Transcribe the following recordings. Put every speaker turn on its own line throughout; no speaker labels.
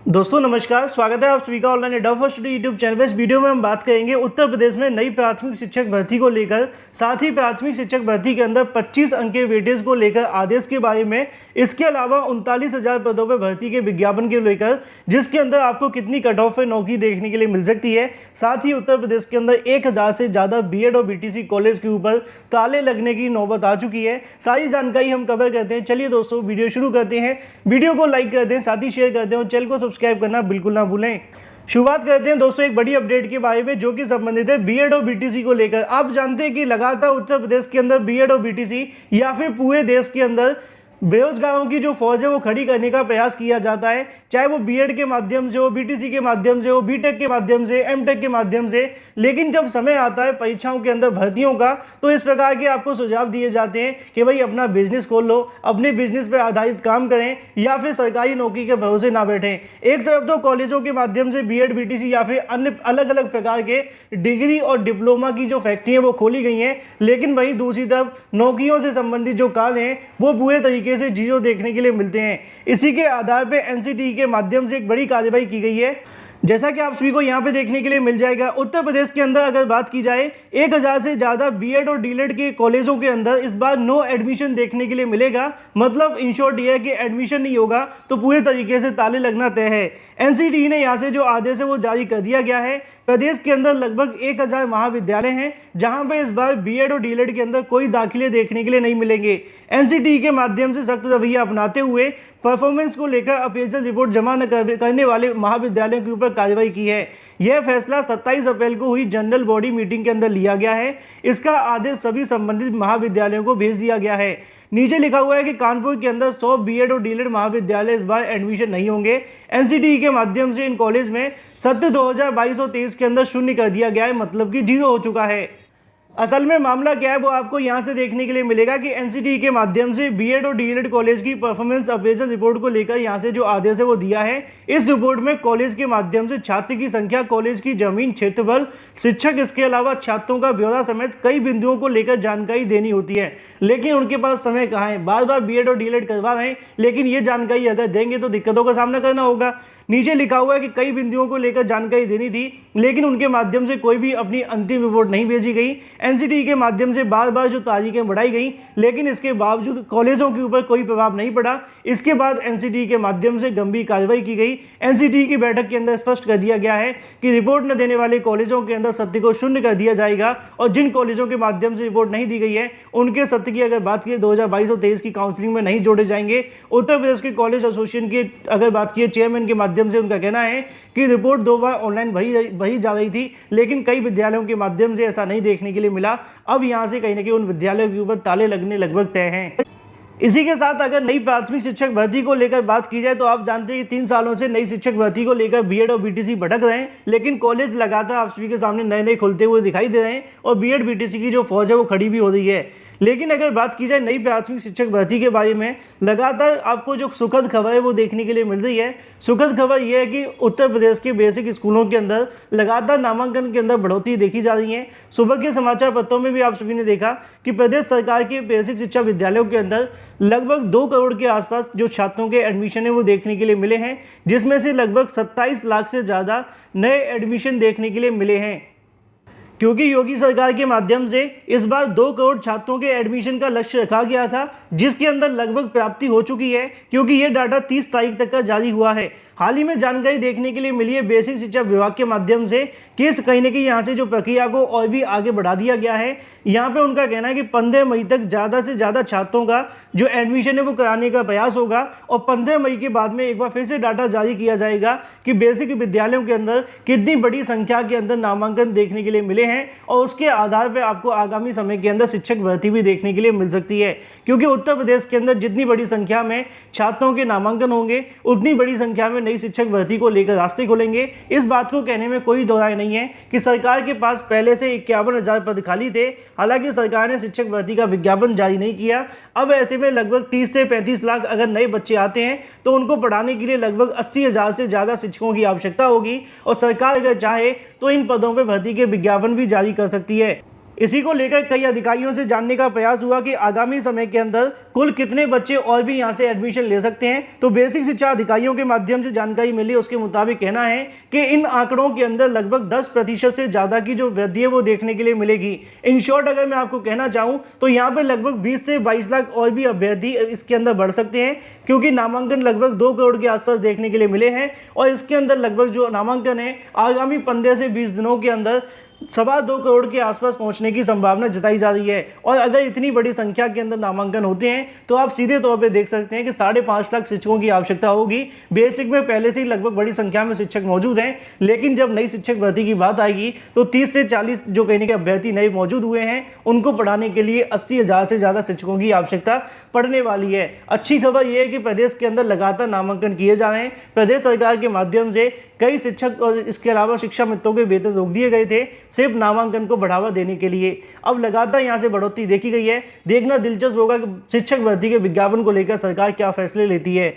दोस्तों नमस्कार, स्वागत है आप सभी का ऑनलाइन एडा फर्स्ट यूट्यूब चैनल पर। इस वीडियो में हम बात करेंगे उत्तर प्रदेश में नई प्राथमिक शिक्षक भर्ती को लेकर, साथ ही प्राथमिक शिक्षक भर्ती के अंदर 25 अंक के वेटेज को लेकर आदेश के बारे में। इसके अलावा 39,000 पदों पर भर्ती के विज्ञापन के लेकर, जिसके अंदर आपको कितनी कट ऑफ पे नौकरी देखने के लिए मिल सकती है। साथ ही उत्तर प्रदेश के अंदर 1000 से ज़्यादा बीएड और बीटीसी कॉलेज के ऊपर ताले लगने की नौबत आ चुकी है। सारी जानकारी हम कवर करते हैं। चलिए दोस्तों वीडियो शुरू करते हैं। वीडियो को लाइक कर दें, साथ ही शेयर कर दें और चैनल को सब्सक्राइब करना बिल्कुल ना भूलें। शुरुआत करते हैं दोस्तों एक बड़ी अपडेट के बारे में, जो कि संबंधित है बीएड और बीटीसी को लेकर। आप जानते हैं कि लगातार उत्तर प्रदेश के अंदर बीएड और बीटीसी या फिर पूरे देश के अंदर बेरोजगारों की जो फौज है वो खड़ी करने का प्रयास किया जाता है, चाहे वो बीएड के माध्यम से हो, बीटीसी के माध्यम से हो, बीटेक के माध्यम से, एमटेक के माध्यम से। लेकिन जब समय आता है परीक्षाओं के अंदर भर्तियों का, तो इस प्रकार के आपको सुझाव दिए जाते हैं कि भाई अपना बिजनेस खोल लो, अपने बिजनेस पर आधारित काम करें या फिर सरकारी नौकरी के भरोसे ना बैठें। एक तरफ तो कॉलेजों के माध्यम से बीएड, बीटीसी या फिर अन्य अलग अलग प्रकार के डिग्री और डिप्लोमा की जो फैक्ट्री है वो खोली गई हैं, लेकिन वहीं दूसरी तरफ नौकरियों से संबंधित जो कार्य हैं वो पूरे तरीके से जीरो देखने के लिए मिलते हैं। इसी के आधार पर एनसीटी के माध्यम से एक बड़ी कार्रवाई की गई है, जैसा कि आप सभी को यहाँ पे देखने के लिए मिल जाएगा। उत्तर प्रदेश के अंदर अगर बात की जाए 1000 से ज़्यादा बीएड और डीएलएड के कॉलेजों के अंदर इस बार नो एडमिशन देखने के लिए मिलेगा। मतलब इन शॉर्ट ये है कि एडमिशन नहीं होगा तो पूरे तरीके से ताले लगना तय है। एनसीटी ने यहाँ से जो आदेश है वो जारी कर दिया गया है। प्रदेश के अंदर लगभग 1000 महाविद्यालय हैं जहां पर इस बार बीएड और डीएलएड के अंदर कोई दाखिले देखने के लिए नहीं मिलेंगे। एनसीटी के माध्यम से सख्त रवैया अपनाते हुए परफॉर्मेंस को लेकर अप्रेजल रिपोर्ट जमा न करने वाले महाविद्यालयों के ऊपर कार्रवाई की है। यह फैसला 27 अप्रैल को हुई जनरल बॉडी मीटिंग के अंदर लिया गया है। इसका आदेश सभी संबंधित महाविद्यालयों को भेज दिया गया है। नीचे लिखा हुआ है कि कानपुर के अंदर 100 बीएड और डीएलएड महाविद्यालय इस बार एडमिशन नहीं होंगे। एनसीटी के माध्यम से इन कॉलेज में सत्र 2022-23 के अंदर शून्य कर दिया गया है, मतलब कि जीरो हो चुका है। असल में मामला क्या है वो आपको यहाँ से देखने के लिए मिलेगा कि एनसीटी के माध्यम से बीएड और डीएलएड कॉलेज की परफॉर्मेंस अप्रेजल रिपोर्ट को लेकर यहाँ से जो आदेश है वो दिया है। इस रिपोर्ट में कॉलेज के माध्यम से छात्र की संख्या, कॉलेज की जमीन, क्षेत्रफल, शिक्षक, इसके अलावा छात्रों का ब्यौरा समेत कई बिंदुओं को लेकर जानकारी देनी होती है। लेकिन उनके पास समय कहाँ है, बार बार बीएड और डीएलएड करवा रहे हैं, लेकिन ये जानकारी अगर देंगे तो दिक्कतों का सामना करना होगा। नीचे लिखा हुआ है कि कई बिंदुओं को लेकर जानकारी देनी थी, लेकिन उनके माध्यम से कोई भी अपनी अंतिम रिपोर्ट नहीं भेजी गई। एनसीटी के माध्यम से बार बार जो तारीखें बढ़ाई गई, लेकिन इसके बावजूद कॉलेजों के ऊपर कोई प्रभाव नहीं पड़ा। इसके बाद एनसीटी के माध्यम से गंभीर कार्रवाई की गई। एनसीटी की बैठक के अंदर स्पष्ट कर दिया गया है कि रिपोर्ट न देने वाले कॉलेजों के अंदर सत्र को शून्य कर दिया जाएगा, और जिन कॉलेजों के माध्यम से रिपोर्ट नहीं दी गई है उनके सत्र की अगर बात की 2022 और 23 की काउंसलिंग में नहीं जोड़े जाएंगे। उत्तर प्रदेश के कॉलेज एसोसिएशन की अगर बात की चेयरमैन के माध्यम से उनका कहना है कि रिपोर्ट 2 बार ऑनलाइन भरी जा रही थी, लेकिन कई विद्यालयों के माध्यम से ऐसा नहीं देखने के लिए मिला। अब यहां से कहीं ना कहीं उन विद्यालयों के ऊपर ताले लगने लगभग तय हैं। इसी के साथ अगर नई प्राथमिक शिक्षक भर्ती को लेकर बात की जाए तो आप जानते हैं कि 3 सालों से नई शिक्षक भर्ती को लेकर बीएड और बीटीसी भटक रहे हैं, लेकिन कॉलेज लगातार आप सभी के सामने नए नए खुलते हुए दिखाई दे रहे हैं और बीएड बीटीसी की जो फौज है वो खड़ी भी हो रही है। लेकिन अगर बात की जाए नई प्राथमिक शिक्षक भर्ती के बारे में, लगातार आपको जो सुखद खबर है वो देखने के लिए मिल रही है। सुखद खबर यह है कि उत्तर प्रदेश के बेसिक स्कूलों के अंदर लगातार नामांकन के अंदर बढ़ोतरी देखी जा रही है। सुबह के समाचार पत्रों में भी आप सभी ने देखा कि प्रदेश सरकार के बेसिक शिक्षा विद्यालयों के अंदर लगभग 2 करोड़ के आसपास जो छात्रों के एडमिशन है वो देखने के लिए मिले हैं, जिसमें से लगभग 27 लाख से ज़्यादा नए एडमिशन देखने के लिए मिले हैं। क्योंकि योगी सरकार के माध्यम से इस बार 2 करोड़ छात्रों के एडमिशन का लक्ष्य रखा गया था, जिसके अंदर लगभग प्राप्ति हो चुकी है, क्योंकि ये डाटा 30 तारीख तक का जारी हुआ है। हाल ही में जानकारी देखने के लिए मिली है बेसिक शिक्षा विभाग के माध्यम से कि कहीं ना कहीं यहाँ से जो प्रक्रिया को और भी आगे बढ़ा दिया गया है। यहाँ पे उनका कहना है कि 15 मई तक ज़्यादा से ज़्यादा छात्रों का जो एडमिशन है वो कराने का प्रयास होगा, और 15 मई के बाद में एक बार फिर से डाटा जारी किया जाएगा कि बेसिक विद्यालयों के अंदर कितनी बड़ी संख्या के अंदर नामांकन देखने के लिए मिले हैं, और उसके आधार पर आपको आगामी समय के अंदर शिक्षक भर्ती भी देखने के लिए मिल सकती है। क्योंकि उत्तर प्रदेश के अंदर जितनी बड़ी संख्या में छात्रों के नामांकन होंगे, उतनी बड़ी संख्या में नई शिक्षक भर्ती को लेकर रास्ते खुलेंगे। इस बात को कहने में कोई दो राय नहीं है कि सरकार के पास पहले से 51,000 पद खाली थे। हालांकि सरकार ने शिक्षक भर्ती का विज्ञापन जारी नहीं किया। अब ऐसे में लगभग 30 से 35 लाख अगर नए बच्चे आते हैं तो उनको पढ़ाने के लिए लगभग 80,000 से ज़्यादा शिक्षकों की आवश्यकता होगी, और सरकार अगर चाहे तो इन पदों पर भर्ती के विज्ञापन भी जारी कर सकती है। इसी को लेकर कई अधिकारियों से जानने का प्रयास हुआ कि आगामी समय के अंदर कुल कितने बच्चे और भी यहां से एडमिशन ले सकते हैं। तो बेसिक शिक्षा अधिकारियों के माध्यम से जानकारी मिली, उसके मुताबिक कहना है कि इन आंकड़ों के अंदर लगभग 10% से ज़्यादा की जो वृद्धि है वो देखने के लिए मिलेगी। इन शॉर्ट अगर मैं आपको कहना चाहूँ तो यहाँ पर लगभग 20 से 22 लाख और भी अभ्यर्थी इसके अंदर बढ़ सकते हैं, क्योंकि नामांकन लगभग 2 करोड़ के आसपास देखने के लिए मिले हैं। और इसके अंदर लगभग जो नामांकन है आगामी 15 से 20 दिनों के अंदर 2.25 करोड़ के आसपास पहुंचने की संभावना जताई जा रही है। और अगर इतनी बड़ी संख्या के अंदर नामांकन होते हैं तो आप सीधे तौर पे देख सकते हैं कि 5.5 लाख शिक्षकों की आवश्यकता होगी। बेसिक में पहले से ही लगभग बड़ी संख्या में शिक्षक मौजूद हैं, लेकिन जब नई शिक्षक भर्ती की बात आएगी तो 30 से 40 जो कहने के अभ्यर्थी नए मौजूद हुए हैं, उनको पढ़ाने के लिए 80,000 से ज़्यादा शिक्षकों की आवश्यकता पड़ने वाली है। अच्छी खबर यह है कि प्रदेश के अंदर लगातार नामांकन किए जा रहे हैं। प्रदेश सरकार के माध्यम से कई शिक्षक और इसके अलावा शिक्षा मित्रों के वेतन रोक दिए गए थे सिर्फ नामांकन को बढ़ावा देने के लिए। अब लगातार यहां से बढ़ोतरी देखी गई है। देखना दिलचस्प होगा कि शिक्षक भर्ती के विज्ञापन को लेकर सरकार क्या फैसले लेती है।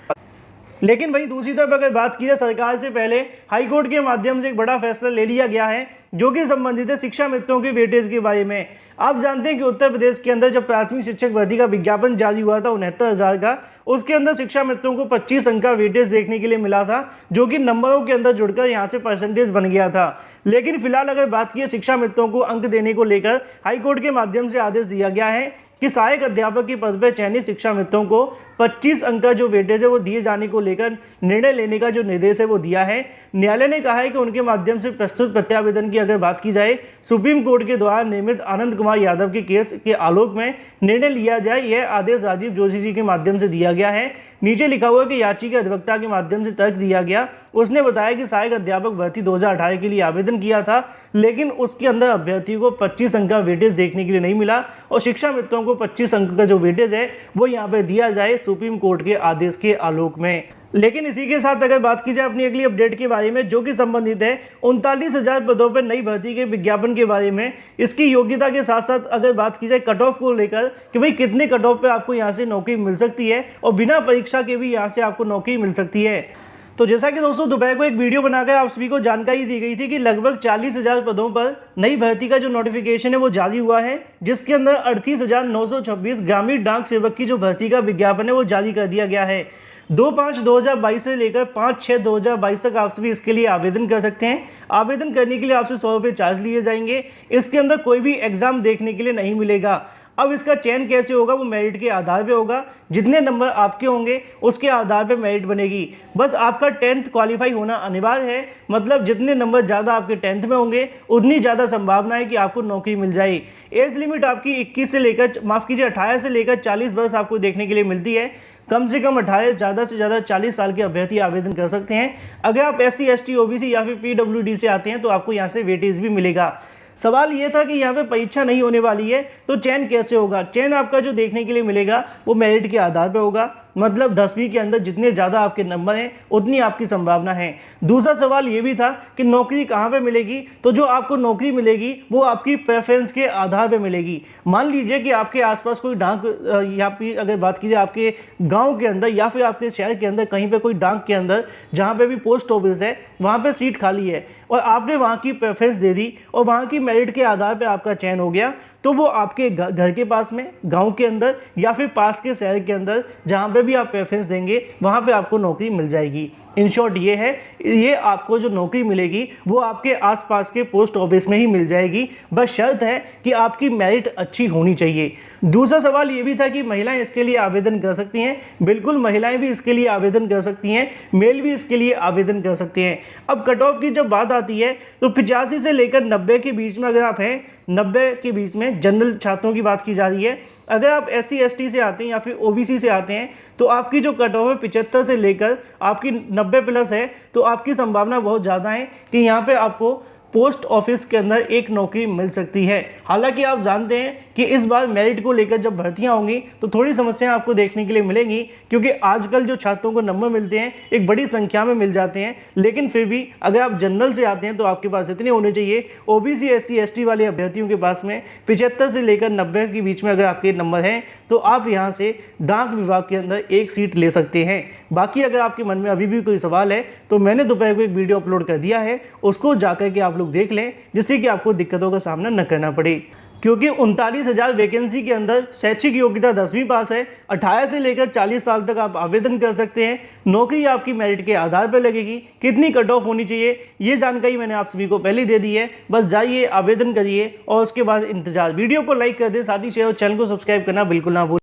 लेकिन वहीं दूसरी तरफ अगर बात की जाए, सरकार से पहले हाईकोर्ट के माध्यम से एक बड़ा फैसला ले लिया गया है जो कि संबंधित है शिक्षा मित्रों के वेटेज के बारे में। आप जानते हैं कि उत्तर प्रदेश के अंदर जब प्राथमिक शिक्षक भर्ती का विज्ञापन जारी हुआ था 69,000 का, उसके अंदर शिक्षा मित्रों को 25 अंक का वेटेज देखने के लिए मिला था, जो कि नंबरों के अंदर जुड़कर यहाँ से परसेंटेज बन गया था। लेकिन फिलहाल अगर बात की शिक्षा मित्रों को अंक देने को लेकर हाईकोर्ट के माध्यम से आदेश दिया गया है कि सहायक अध्यापक के पद पर चयनित शिक्षा मित्रों को 25 अंक का जो वेटेज है वो दिए जाने को लेकर निर्णय लेने का जो निर्देश है वो दिया है। न्यायालय ने कहा है कि उनके माध्यम से प्रस्तुत प्रत्यावेदन की अगर बात की जाए, सुप्रीम कोर्ट के द्वारा निर्मित आनंद कुमार यादव के केस के आलोक में निर्णय लिया जाए। यह आदेश राजीव जोशी जी के माध्यम से दिया गया है। नीचे लिखा हुआ है कि याचिका अधिवक्ता के माध्यम से तर्क दिया गया। उसने बताया कि सहायक अध्यापक भर्ती 2018 के लिए आवेदन किया था, लेकिन उसके अंदर अभ्यर्थियों को 25 अंक का वेटेज देखने के लिए नहीं मिला और शिक्षा मित्रों को 25 अंक का जो वेटेज है वो यहाँ पर दिया जाए सुप्रीम कोर्ट के आदेश के आलोक में। लेकिन इसी के साथ अगर बात की जाए अपनी अगली अपडेट के बारे में, जो कि संबंधित है 39,000 पदों पर नई भर्ती के विज्ञापन के बारे में। इसकी योग्यता के साथ साथ अगर बात की जाए कट ऑफ को लेकर कि भाई कितने कट ऑफ पे आपको यहाँ से नौकरी मिल सकती है और बिना परीक्षा के भी यहाँ से आपको नौकरी मिल सकती है। तो जैसा कि दोस्तों दोपहर को एक वीडियो बनाकर आप सभी को जानकारी दी गई थी कि लगभग 40,000 पदों पर नई भर्ती का जो नोटिफिकेशन है वो जारी हुआ है, जिसके अंदर 38,926 ग्रामीण डाक सेवक की जो भर्ती का विज्ञापन है वो जारी कर दिया गया है। 2/5/2022 से लेकर 5/6/2022 तक आप सभी इसके लिए आवेदन कर सकते हैं। आवेदन करने के लिए आपसे 100 रुपये चार्ज लिए जाएंगे। इसके अंदर कोई भी एग्जाम देखने के लिए नहीं मिलेगा। अब इसका चयन कैसे होगा, वो मेरिट के आधार पे होगा। जितने नंबर आपके होंगे उसके आधार पे मेरिट बनेगी। बस आपका 10th क्वालिफाई होना अनिवार्य है, मतलब जितने नंबर ज़्यादा आपके 10th में होंगे उतनी ज़्यादा संभावना है कि आपको नौकरी मिल जाए। एज लिमिट आपकी 21 से लेकर 18 से लेकर 40 वर्ष आपको देखने के लिए मिलती है। कम से कम 18, ज़्यादा से ज़्यादा 40 साल के अभ्यर्थी आवेदन कर सकते हैं। अगर आप SC ST OBC या फिर PWD से आते हैं तो आपको यहाँ से वेटेज भी मिलेगा। सवाल ये था कि यहाँ पे परीक्षा नहीं होने वाली है तो चयन कैसे होगा। चयन आपका जो देखने के लिए मिलेगा वो मेरिट के आधार पे होगा, मतलब 10वीं के अंदर जितने ज़्यादा आपके नंबर हैं उतनी आपकी संभावना है। दूसरा सवाल ये भी था कि नौकरी कहाँ पे मिलेगी, तो जो आपको नौकरी मिलेगी वो आपकी प्रेफरेंस के आधार पे मिलेगी। मान लीजिए कि आपके आसपास कोई डाक या फिर अगर बात कीजिए आपके गांव के अंदर या फिर आपके शहर के अंदर कहीं पे कोई डाक के अंदर जहाँ पे भी पोस्ट ऑफिस है वहाँ पे सीट खाली है और आपने वहाँ की प्रेफरेंस दे दी और वहाँ की मेरिट के आधार पे आपका चयन हो गया, तो वो आपके घर के पास में गांव के अंदर या फिर पास के शहर के अंदर जहाँ पे भी आप प्रेफरेंस देंगे वहाँ पे आपको नौकरी मिल जाएगी। इन शॉर्ट ये है, ये आपको जो नौकरी मिलेगी वो आपके आसपास के पोस्ट ऑफिस में ही मिल जाएगी। बस शर्त है कि आपकी मेरिट अच्छी होनी चाहिए। दूसरा सवाल ये भी था कि महिलाएं इसके लिए आवेदन कर सकती हैं। बिल्कुल, महिलाएं भी इसके लिए आवेदन कर सकती हैं, मेल भी इसके लिए आवेदन कर सकते हैं। अब कट ऑफ की जब बात आती है तो 85 से लेकर 90 के बीच में अगर आप हैं, 90 के बीच में जनरल छात्रों की बात की जा रही है। अगर आप SC ST से आते हैं या फिर OBC से आते हैं तो आपकी जो कट ऑफ है 75 से लेकर आपकी 90 प्लस है, तो आपकी संभावना बहुत ज़्यादा है कि यहाँ पे आपको पोस्ट ऑफिस के अंदर एक नौकरी मिल सकती है। हालांकि आप जानते हैं कि इस बार मेरिट को लेकर जब भर्तियां होंगी तो थोड़ी समस्याएं आपको देखने के लिए मिलेंगी, क्योंकि आजकल जो छात्रों को नंबर मिलते हैं एक बड़ी संख्या में मिल जाते हैं। लेकिन फिर भी अगर आप जनरल से आते हैं तो आपके पास इतने होने चाहिए। OBC SC ST वाले अभ्यर्थियों के पास में 75 से लेकर 90 के बीच में अगर आपके नंबर हैं तो आप यहाँ से डाक विभाग के अंदर एक सीट ले सकते हैं। बाकी अगर आपके मन में अभी भी कोई सवाल है तो मैंने दोपहर को एक वीडियो अपलोड कर दिया है, उसको जाकर के आप लोग देख लें, जिससे कि आपको दिक्कतों का सामना न करना पड़े। क्योंकि 39,000 वैकेंसी के अंदर शैक्षिक योग्यता 10वीं पास है। 18 से लेकर 40 साल तक आप आवेदन कर सकते हैं। नौकरी आपकी मेरिट के आधार पर लगेगी। कितनी कट ऑफ होनी चाहिए ये जानकारी मैंने आप सभी को पहले दे दी है। बस जाइए, आवेदन करिए और उसके बाद इंतजार। वीडियो को लाइक कर दें, साथ ही शेयर और चैनल को सब्सक्राइब करना बिल्कुल ना भूलें।